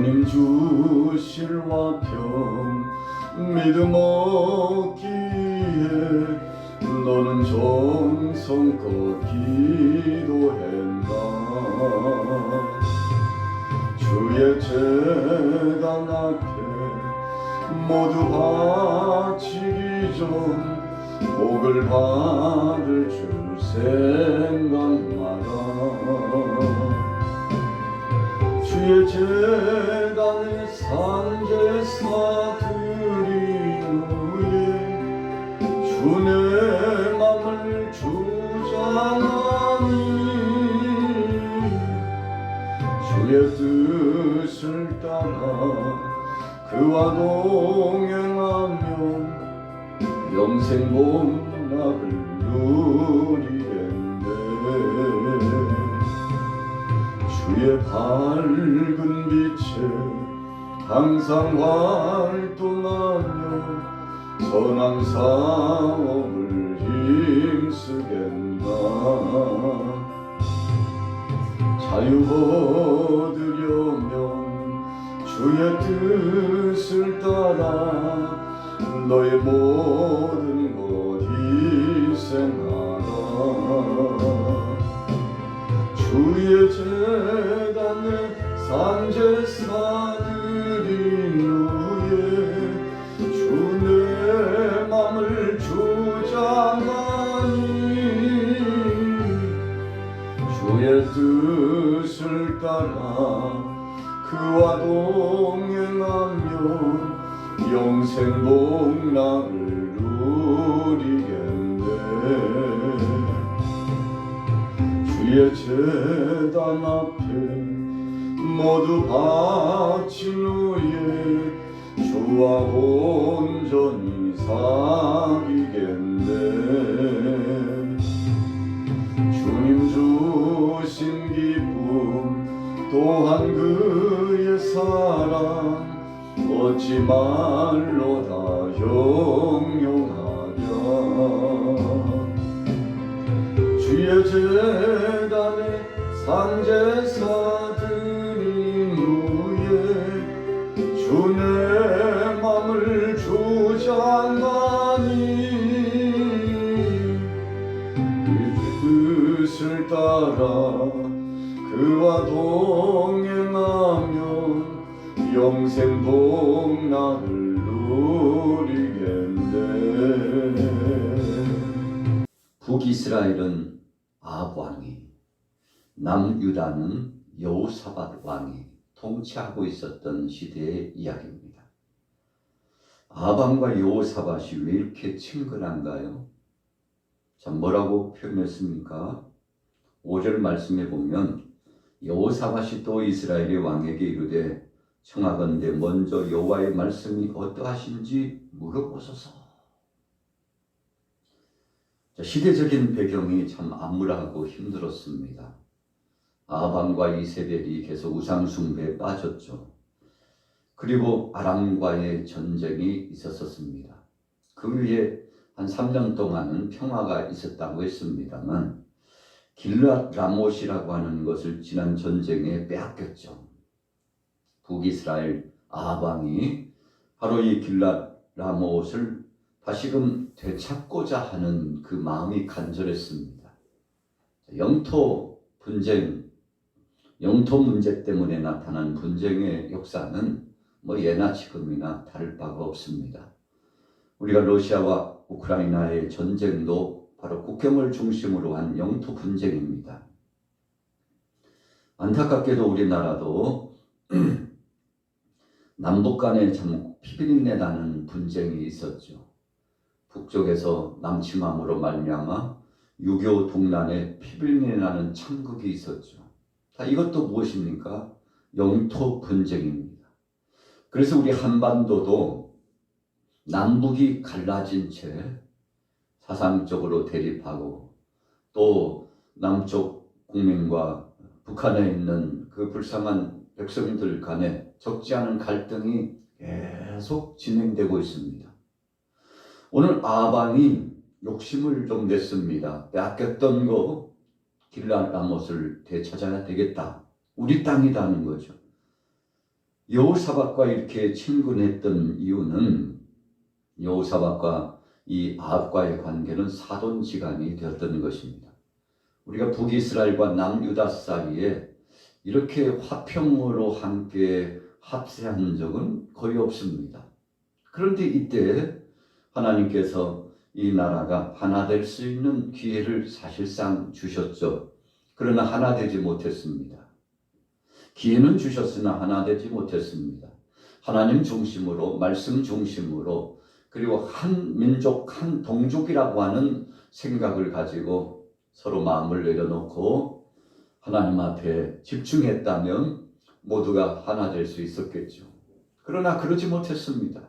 주님 주실 화평 믿음 얻기에 너는 정성껏 기도했나. 주의 제단 앞에 모두 바치기 전 복을 받을 줄 생각마라. 주의 제단에 산제사 드린 후에 주의 맘을 주장하니 주의 뜻을 따라 그와 동행하면 영생 복락을 누리겠네. 주의 밝은 빛에 항상 활동하며 선한 사업을 힘쓰겠나. 자유 얻으려면 주의 뜻을 따라 너의 모든 것 희생하라. 주의 제단에 산제사 드린 후에 주의 맘을 주장하니 주의 뜻을 따라 그와 동행하며 영생 복락을 누리겠네. 주의 제단 앞에 모두 바친 후에 주와 온전히 사귀겠네. 주님 주신 기쁨 또한 그의 사랑 어찌 말로 다 형용하랴. 주의 제단에 산제사 드린 후에 주의 맘을 주장하니 그 뜻을 따라 그와 동행하며 영생 복락을 누리겠네. 북이스라엘은 아합 왕이, 남유다는 여호사밧 왕이 통치하고 있었던 시대의 이야기입니다. 아합 왕과 여호사밧이 왜 이렇게 친근한가요? 자, 뭐라고 표현했습니까? 5절 말씀해 보면 여호사밧이 또 이스라엘의 왕에게 이르되 청하건대 먼저 여호와의 말씀이 어떠하신지 물어보소서. 자, 시대적인 배경이 참 암울하고 힘들었습니다. 아합 왕과 이세벨이 계속 우상 숭배에 빠졌죠. 그리고 아람과의 전쟁이 있었습니다. 그 위에 한 3년 동안은 평화가 있었다고 했습니다만 길랏 라못이라고 하는 것을 지난 전쟁에 빼앗겼죠. 북이스라엘 아합 왕이 바로 이 길랏 라못을 다시금 되찾고자 하는 그 마음이 간절했습니다. 영토 분쟁, 영토 문제 때문에 나타난 분쟁의 역사는 뭐 예나 지금이나 다를 바가 없습니다. 우리가 러시아와 우크라이나의 전쟁도 바로 국경을 중심으로 한 영토 분쟁입니다. 안타깝게도 우리나라도 남북 간에 참 피비린내 나는 분쟁이 있었죠. 북쪽에서 남침함으로 말미암아 유교 동란에 피비린내 나는 참극이 있었죠. 다 이것도 무엇입니까? 영토 분쟁입니다. 그래서 우리 한반도도 남북이 갈라진 채 사상적으로 대립하고 또 남쪽 국민과 북한에 있는 그 불쌍한 백성들 간에 적지 않은 갈등이 계속 진행되고 있습니다. 오늘 아합 왕이 욕심을 좀 냈습니다. 빼앗겼던 거 길랏 라못을 되찾아야 되겠다. 우리 땅이라는 거죠. 여호사밧과 이렇게 친근했던 이유는 여호사밧과 이 아합과의 관계는 사돈지간이 되었던 것입니다. 우리가 북이스라엘과 남유다 사이에 이렇게 화평으로 함께 합세한 적은 거의 없습니다. 그런데 이때 하나님께서 이 나라가 하나 될 수 있는 기회를 사실상 주셨죠. 그러나 하나 되지 못했습니다. 기회는 주셨으나 하나 되지 못했습니다. 하나님 중심으로, 말씀 중심으로, 그리고 한 민족, 한 동족이라고 하는 생각을 가지고 서로 마음을 내려놓고 하나님 앞에 집중했다면 모두가 하나 될 수 있었겠죠. 그러나 그러지 못했습니다.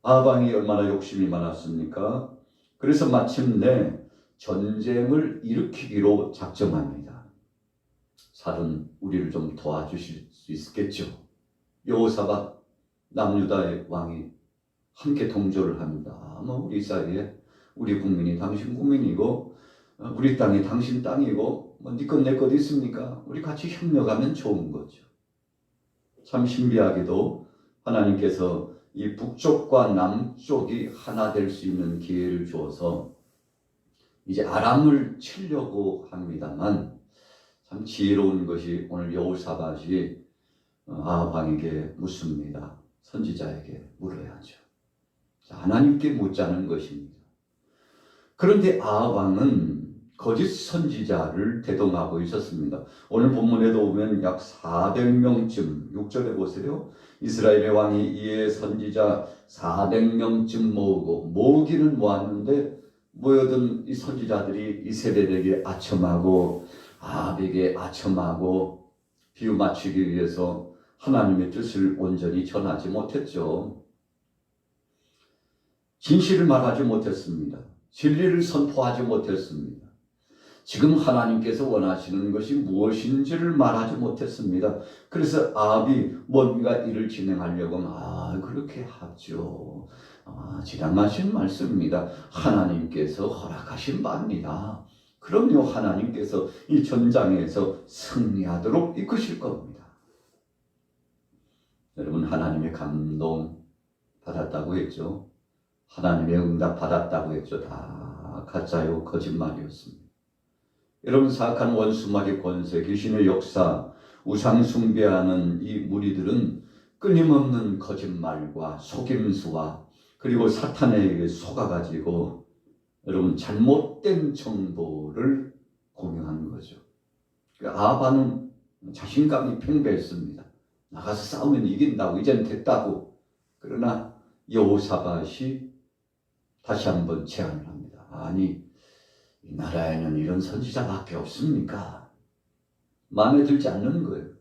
아합 얼마나 욕심이 많았습니까? 그래서 마침내 전쟁을 일으키기로 작정합니다. 사돈, 우리를 좀 도와주실 수 있겠죠? 여호사밧 남유다의 왕이 함께 동조를 합니다. 우리 사이에 우리 국민이 당신 국민이고 우리 땅이 당신 땅이고 네 것 내 것 있습니까? 우리 같이 협력하면 좋은 거죠. 참 신비하게도 하나님께서 이 북쪽과 남쪽이 하나 될 수 있는 기회를 주어서 이제 아람을 치려고 합니다만 참 지혜로운 것이 오늘 여호사밧이 아합 왕에게 묻습니다. 선지자에게 물어야죠. 하나님께 묻자는 것입니다. 그런데 아합 왕은 거짓 선지자를 대동하고 있었습니다. 오늘 본문에도 보면 약 400명쯤, 6절에 보세요. 이스라엘의 왕이 이에 선지자 400명쯤 모으기는 모았는데 모여든 이 선지자들이 이세벨에게 아첨하고 아합에게 아첨하고 비유 맞추기 위해서 하나님의 뜻을 온전히 전하지 못했죠. 진실을 말하지 못했습니다. 진리를 선포하지 못했습니다. 지금 하나님께서 원하시는 것이 무엇인지를 말하지 못했습니다. 그래서 아합이 뭔가 일을 진행하려고 하면 그렇게 하죠. 지당하신 말씀입니다. 하나님께서 허락하신 바입니다. 그럼요, 하나님께서 이 전장에서 승리하도록 이끄실 겁니다. 여러분, 하나님의 감동 받았다고 했죠. 하나님의 응답 받았다고 했죠. 다 가짜요, 거짓말이었습니다. 여러분, 사악한 원수마귀 권세, 귀신의 역사, 우상 숭배하는 이 무리들은 끊임없는 거짓말과 속임수와 그리고 사탄에게 속아가지고 여러분 잘못된 정보를 공유하는 거죠. 아합은 자신감이 팽배했습니다. 나가서 싸우면 이긴다고, 이젠 됐다고. 그러나 여호사밧이 다시 한번 제안을 합니다. 아니, 이 나라에는 이런 선지자밖에 없습니까? 마음에 들지 않는 거예요.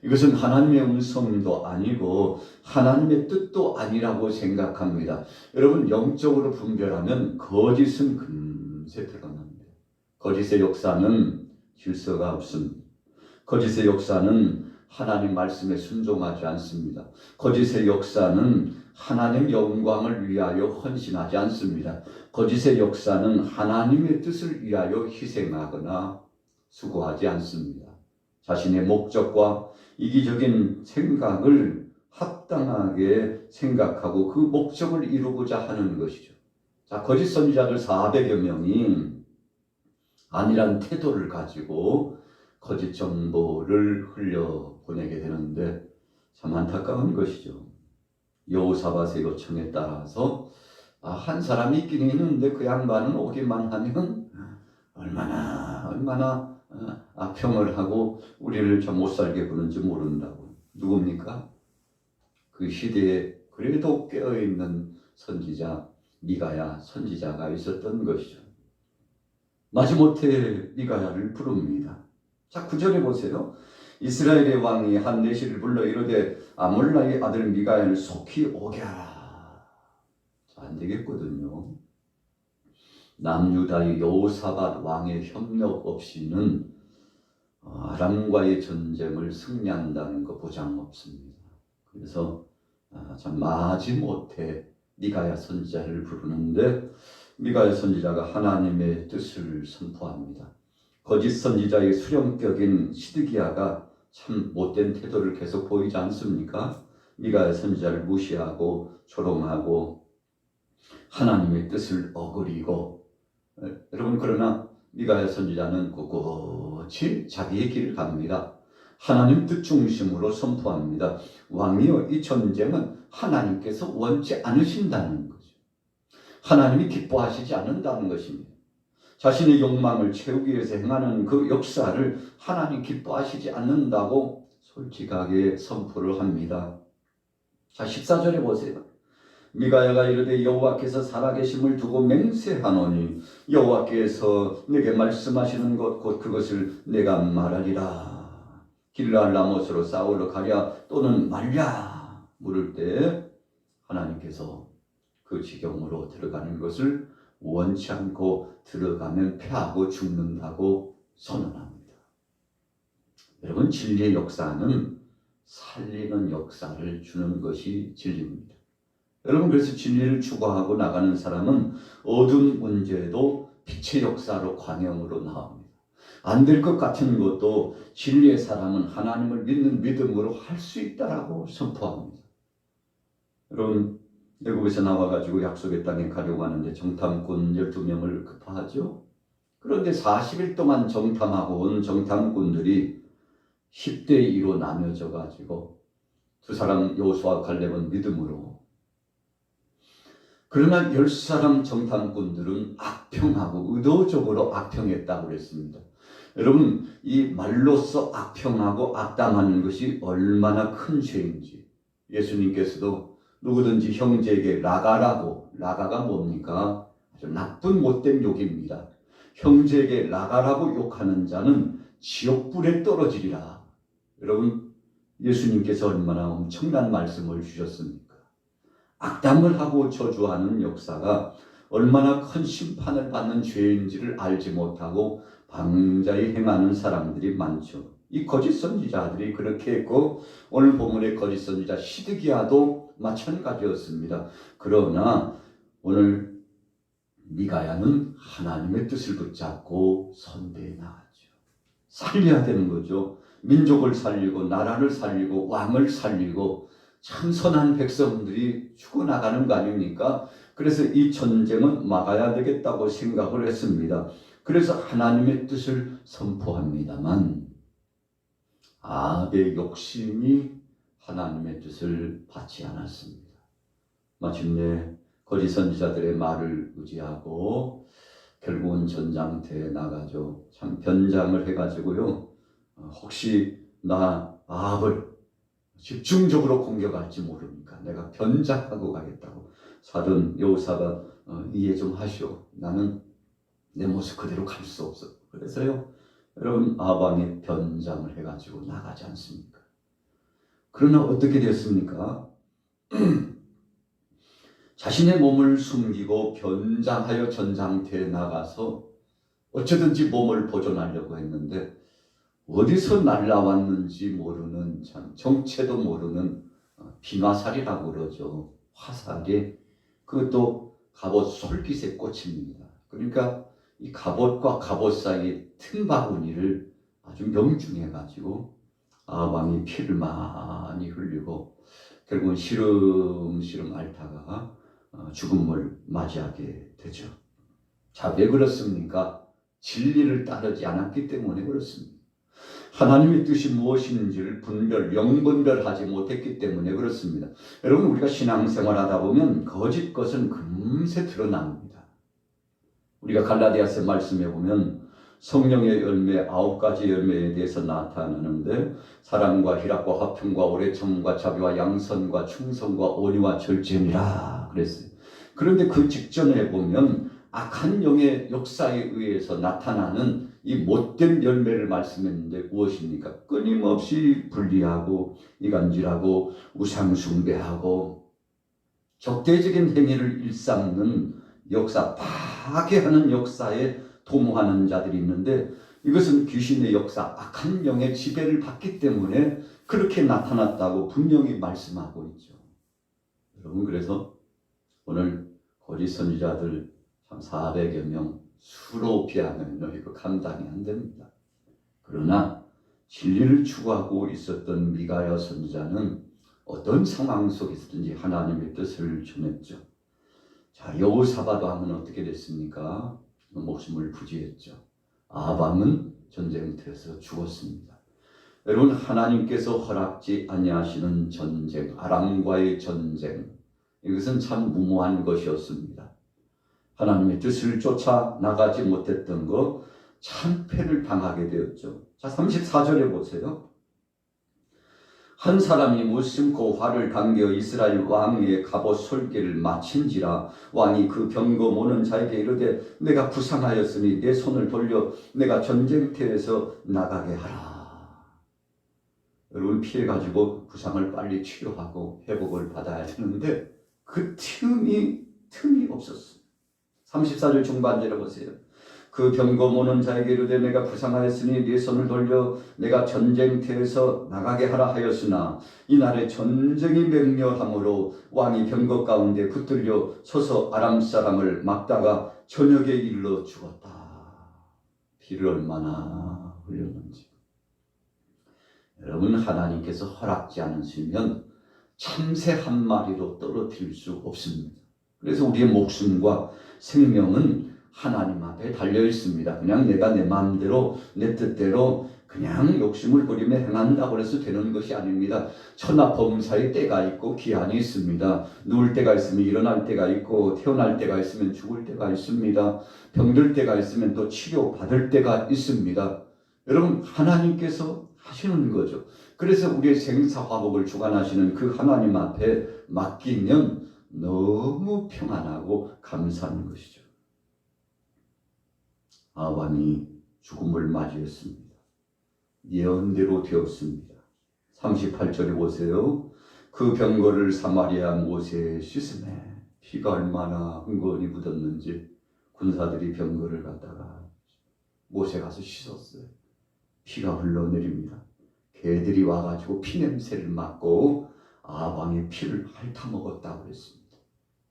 이것은 하나님의 음성도 아니고 하나님의 뜻도 아니라고 생각합니다. 여러분, 영적으로 분별하면 거짓은 금세 드러납니다. 거짓의 역사는 질서가 없습니다. 거짓의 역사는 하나님 말씀에 순종하지 않습니다. 거짓의 역사는 하나님 영광을 위하여 헌신하지 않습니다. 거짓의 역사는 하나님의 뜻을 위하여 희생하거나 수고하지 않습니다. 자신의 목적과 이기적인 생각을 합당하게 생각하고 그 목적을 이루고자 하는 것이죠. 자, 거짓 선지자들 400여 명이 아니란 태도를 가지고 거짓 정보를 흘려보내게 되는데 참 안타까운 것이죠. 여호사밧의 요청에 따라서 한 사람이 있긴 있는데 그 양반은 오기만 하면 얼마나 악평을 하고 우리를 참 못살게 구는지 모른다고. 누굽니까? 그 시대에 그래도 깨어있는 선지자 미가야 선지자가 있었던 것이죠. 마지못해 미가야를 부릅니다. 자, 9절에 보세요. 이스라엘의 왕이 한 내시를 불러 이르되 아몰라의 아들 미가야를 속히 오게 하라. 안 되겠거든요. 남유다의 여호사밧 왕의 협력 없이는 아람과의 전쟁을 승리한다는 거 보장 없습니다. 그래서 참 마지못해 미가야 선지자를 부르는데 미가야 선지자가 하나님의 뜻을 선포합니다. 거짓 선지자의 수령격인 시드기야가 참 못된 태도를 계속 보이지 않습니까? 미가야 선지자를 무시하고 조롱하고 하나님의 뜻을 어그리고, 여러분, 그러나 미가야 선지자는 꿋꿋이 자기의 길을 갑니다. 하나님 뜻 중심으로 선포합니다. 왕이여, 이 전쟁은 하나님께서 원치 않으신다는 거죠. 하나님이 기뻐하시지 않는다는 것입니다. 자신의 욕망을 채우기 위해서 행하는 그 역사를 하나님 기뻐하시지 않는다고 솔직하게 선포를 합니다. 자, 14절에 보세요. 미가야가 이르되 여호와께서 살아계심을 두고 맹세하노니 여호와께서 내게 말씀하시는 것 곧 그것을 내가 말하리라. 길랄 라못으로 싸우러 가랴 또는 말랴 물을 때 하나님께서 그 지경으로 들어가는 것을 원치 않고 들어가면 패하고 죽는다고 선언합니다. 여러분, 진리의 역사는 살리는 역사를 주는 것이 진리입니다. 여러분, 그래서 진리를 추구하고 나가는 사람은 어두운 문제도 빛의 역사로 광영으로 나옵니다. 안 될 것 같은 것도 진리의 사람은 하나님을 믿는 믿음으로 할 수 있다라고 선포합니다. 여러분, 애굽에서 나와가지고 약속의 땅에 가려고 하는데 정탐꾼 12명을 급파하죠. 그런데 40일 동안 정탐하고 온 정탐꾼들이 10대 2로 나뉘어져 가지고 두 사람 여호수아와 갈렙은 믿음으로, 그러나 10사람 정탐꾼들은 악평하고 의도적으로 악평했다고 그랬습니다. 여러분, 이 말로써 악평하고 악담하는 것이 얼마나 큰 죄인지 예수님께서도 누구든지 형제에게 라가가 뭡니까? 아주 나쁜 못된 욕입니다. 형제에게 라가라고 욕하는 자는 지옥불에 떨어지리라. 여러분, 예수님께서 얼마나 엄청난 말씀을 주셨습니까? 악담을 하고 저주하는 역사가 얼마나 큰 심판을 받는 죄인지를 알지 못하고 방자히 행하는 사람들이 많죠. 이 거짓 선지자들이 그렇게 했고, 오늘 본문의 거짓 선지자 시드기야도 마찬가지였습니다. 그러나 오늘 미가야는 하나님의 뜻을 붙잡고 선대에 나갔죠. 살려야 되는 거죠. 민족을 살리고 나라를 살리고 왕을 살리고 참 선한 백성들이 죽어나가는 거 아닙니까? 그래서 이 전쟁은 막아야 되겠다고 생각을 했습니다. 그래서 하나님의 뜻을 선포합니다만 아합의 욕심이 하나님의 뜻을 받지 않았습니다. 마침내 거짓 선지자들의 말을 의지하고 결국은 전장터에 나가죠. 참 변장을 해가지고요, 혹시 나 아합을 집중적으로 공격할지 모르니까 내가 변장하고 가겠다고. 사돈 여호사가 이해 좀 하시오. 나는 내 모습 그대로 갈 수 없어. 그래서요, 여러분, 아합왕이 변장을 해가지고 나가지 않습니까? 그러나 어떻게 됐습니까? 자신의 몸을 숨기고 변장하여 전장터에 나가서 어쩌든지 몸을 보존하려고 했는데 어디서 날라왔는지 모르는, 참 정체도 모르는 비마살이라고 그러죠. 화살이, 그것도 갑옷 솔깃에 꽂힙니다. 그러니까 이 갑옷과 갑옷 사이 틈바구니를 아주 명중해가지고 아합왕이 피를 많이 흘리고 결국은 시름시름 앓다가 죽음을 맞이하게 되죠. 자, 왜 그렇습니까? 진리를 따르지 않았기 때문에 그렇습니다. 하나님의 뜻이 무엇인지를 영분별하지 못했기 때문에 그렇습니다. 여러분, 우리가 신앙생활 하다 보면 거짓 것은 금세 드러납니다. 우리가 갈라디아서 말씀해 보면 성령의 열매 9가지 열매에 대해서 나타나는데 사랑과 희락과 화평과 오래 참음과 자비와 양선과 충성과 온유와 절제니라 그랬어요. 그런데 그 직전에 보면 악한 영의 역사에 의해서 나타나는 이 못된 열매를 말씀했는데 무엇입니까? 끊임없이 분리하고 이간질하고 우상숭배하고 적대적인 행위를 일삼는 역사, 파괴하는 역사에 도모하는 자들이 있는데 이것은 귀신의 역사, 악한 영의 지배를 받기 때문에 그렇게 나타났다고 분명히 말씀하고 있죠. 여러분, 그래서 오늘 거짓 선지자들 참 400여 명 수로 비하면 이거 감당이 안 됩니다. 그러나 진리를 추구하고 있었던 미가야 선지자는 어떤 상황 속에서든지 하나님의 뜻을 전했죠. 자, 여호사밧 왕은 어떻게 됐습니까? 목숨을 부지했죠. 아방은 전쟁터에서 죽었습니다. 여러분, 하나님께서 허락지 아니하시는 전쟁, 아람과의 전쟁, 이것은 참 무모한 것이었습니다. 하나님의 뜻을 쫓아 나가지 못했던 것, 참패를 당하게 되었죠. 자, 34절에 보세요. 한 사람이 무심코 활을 당겨 이스라엘 왕의 갑옷 솔기를 마친지라 왕이 그 병거 모는 자에게 이르되 내가 부상하였으니 내 손을 돌려 내가 전쟁터에서 나가게 하라. 여러분, 피해가지고 부상을 빨리 치료하고 회복을 받아야 되는데 그 틈이 없었어요. 34절 중반절에 보세요. 그 병거 모는 자에게 이르되 내가 부상하였으니 네 손을 돌려 내가 전쟁터에서 나가게 하라 하였으나 이날에 전쟁이 맹렬하므로 왕이 병거 가운데 붙들려 서서 아람 사람을 막다가 저녁에 일러 죽었다. 피를 얼마나 흘렸는지. 여러분, 하나님께서 허락지 않으시면 참새 한 마리도 떨어뜨릴 수 없습니다. 그래서 우리의 목숨과 생명은 하나님 앞에 달려 있습니다. 그냥 내가 내 마음대로 내 뜻대로 그냥 욕심을 부리며 행한다고 해서 되는 것이 아닙니다. 천하범사의 때가 있고 기한이 있습니다. 누울 때가 있으면 일어날 때가 있고 태어날 때가 있으면 죽을 때가 있습니다. 병들 때가 있으면 또 치료받을 때가 있습니다. 여러분, 하나님께서 하시는 거죠. 그래서 우리의 생사화복을 주관하시는 그 하나님 앞에 맡기면 너무 평안하고 감사한 것이죠. 아방이 죽음을 맞이했습니다. 예언대로 되었습니다. 38절에 보세요. 그 병거를 사마리아 모세에 씻으매 피가 얼마나 흥건히 묻었는지 군사들이 병거를 갖다가 모세 가서 씻었어요. 피가 흘러내립니다. 개들이 와가지고 피냄새를 맡고 아방의 피를 핥아먹었다고 했습니다.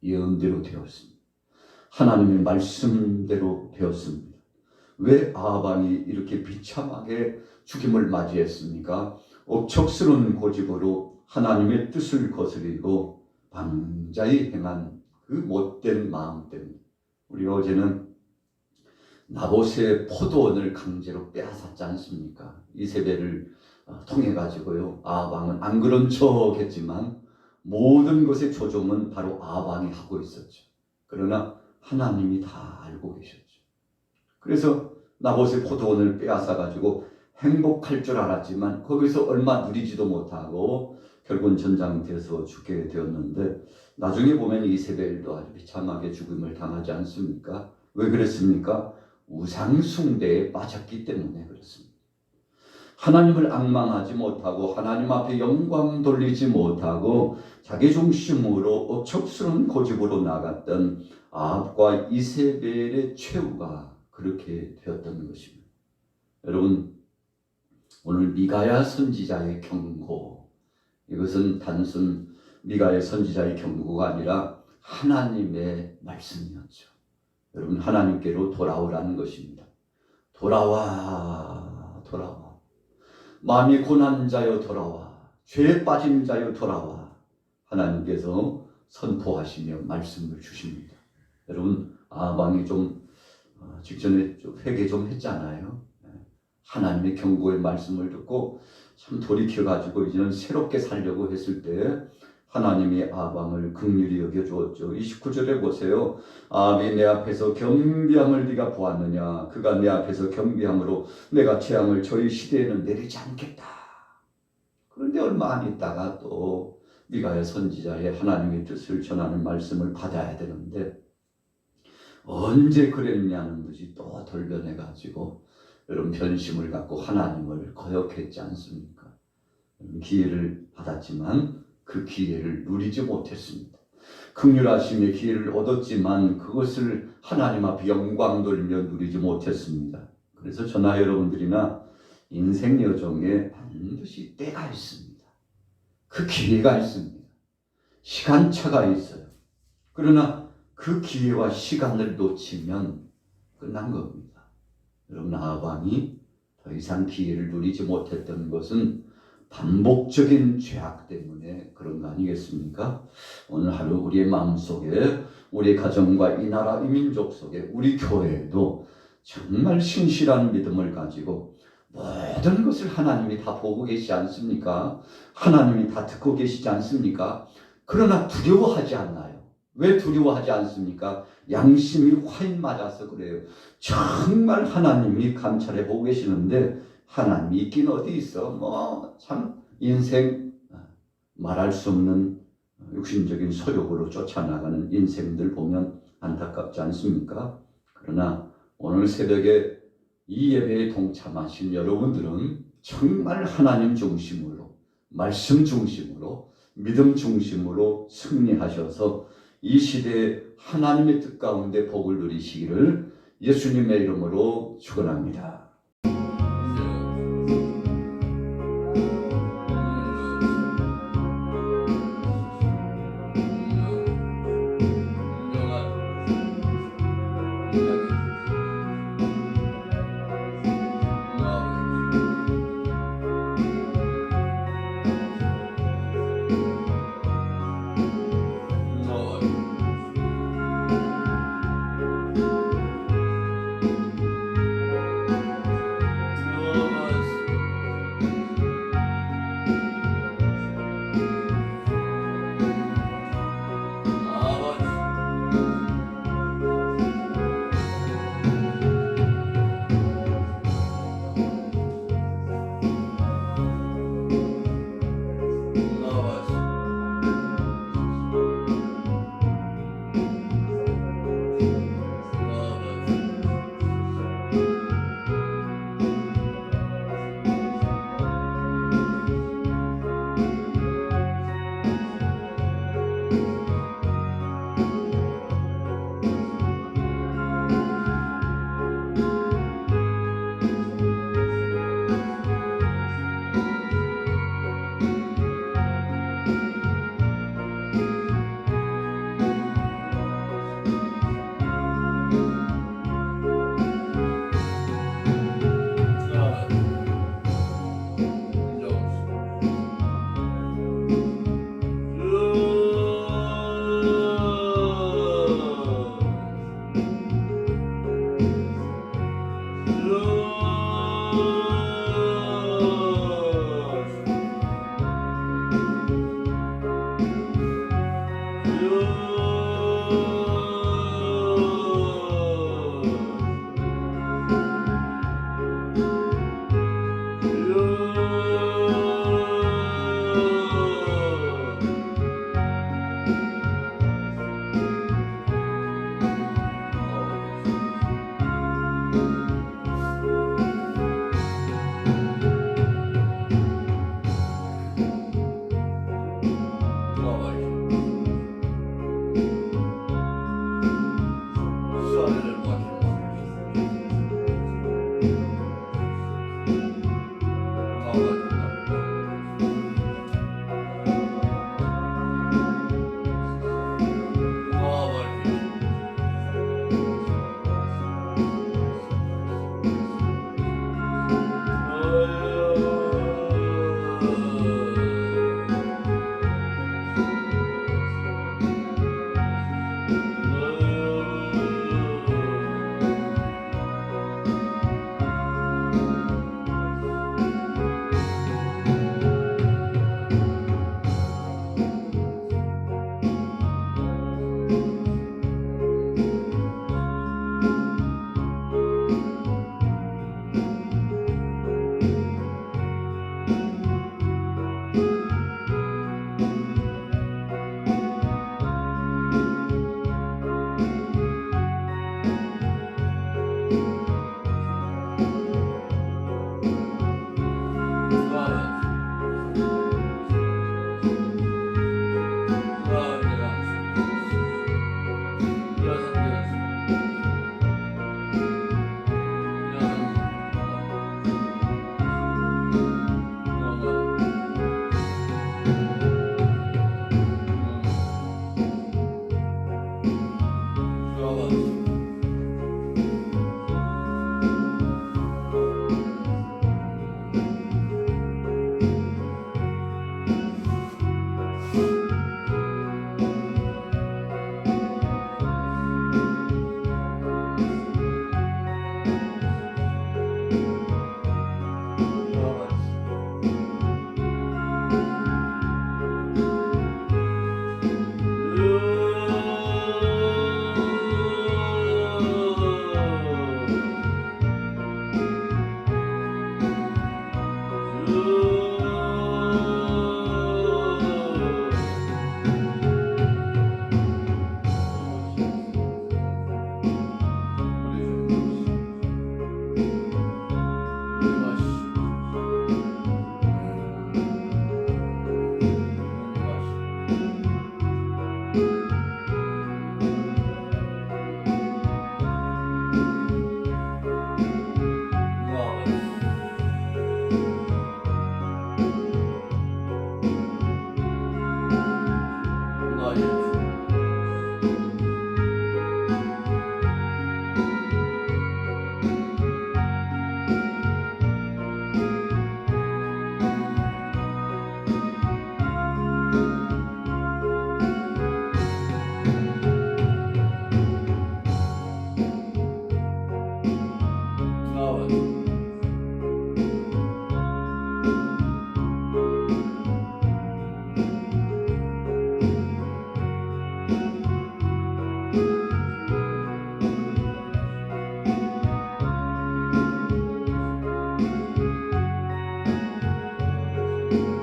예언대로 되었습니다. 하나님의 말씀대로 되었습니다. 왜 아방이 이렇게 비참하게 죽임을 맞이했습니까? 억척스러운 고집으로 하나님의 뜻을 거스리고 방자히 행한 그 못된 마음 때문에. 우리가 어제는 나봇의 포도원을 강제로 빼앗았지 않습니까? 이세벨을 통해 가지고요. 아방은 안 그런 척 했지만 모든 것의 조종은 바로 아방이 하고 있었죠. 그러나 하나님이 다 알고 계셨죠. 그래서 나봇의 포도원을 빼앗아 가지고 행복할 줄 알았지만 거기서 얼마 누리지도 못하고 결국은 전장터에서 죽게 되었는데, 나중에 보면 이세벨도 아주 비참하게 죽음을 당하지 않습니까? 왜 그랬습니까? 우상 숭배에 빠졌기 때문에 그렇습니다. 하나님을 앙망하지 못하고 하나님 앞에 영광 돌리지 못하고 자기 중심으로 억척스러운 고집으로 나갔던 아합과 이세벨의 최후가 그렇게 되었던 것입니다. 여러분, 오늘 미가야 선지자의 경고, 이것은 단순 미가야 선지자의 경고가 아니라 하나님의 말씀이었죠. 여러분, 하나님께로 돌아오라는 것입니다. 돌아와, 돌아와. 마음이 고난 자여 돌아와. 죄에 빠진 자여 돌아와. 하나님께서 선포하시며 말씀을 주십니다. 여러분, 아방이 좀 직전에 좀 회개 좀 했잖아요. 하나님의 경고의 말씀을 듣고 참 돌이켜가지고 이제는 새롭게 살려고 했을 때 하나님이 아방을 긍휼히 여겨주었죠. 29절에 보세요. 아합이 내 앞에서 경비함을 네가 보았느냐? 그가 내 앞에서 경비함으로 내가 재앙을 저희 시대에는 내리지 않겠다. 그런데 얼마 안 있다가 또 미가야 선지자의 하나님의 뜻을 전하는 말씀을 받아야 되는데 언제 그랬냐는 듯이 또 돌변해가지고 여러분 변심을 갖고 하나님을 거역했지 않습니까? 기회를 받았지만 그 기회를 누리지 못했습니다. 긍휼하심의 기회를 얻었지만 그것을 하나님 앞에 영광 돌리며 누리지 못했습니다. 그래서 저나 여러분들이나 인생 여정에 반드시 때가 있습니다. 그 기회가 있습니다. 시간차가 있어요. 그러나 그 기회와 시간을 놓치면 끝난 겁니다. 여러분, 아방이 더 이상 기회를 누리지 못했던 것은 반복적인 죄악 때문에 그런 거 아니겠습니까? 오늘 하루 우리의 마음속에 우리 가정과 이 나라 이 민족 속에 우리 교회에도 정말 신실한 믿음을 가지고 모든 것을 하나님이 다 보고 계시지 않습니까? 하나님이 다 듣고 계시지 않습니까? 그러나 두려워하지 않나요? 왜 두려워하지 않습니까? 양심이 화인 맞아서 그래요. 정말 하나님이 감찰해 보고 계시는데 하나님이 있긴 어디 있어? 참 인생 말할 수 없는 육신적인 소욕으로 쫓아나가는 인생들 보면 안타깝지 않습니까? 그러나 오늘 새벽에 이 예배에 동참하신 여러분들은 정말 하나님 중심으로, 말씀 중심으로, 믿음 중심으로 승리하셔서 이 시대에 하나님의 뜻 가운데 복을 누리시기를 예수님의 이름으로 축원합니다. 나의 주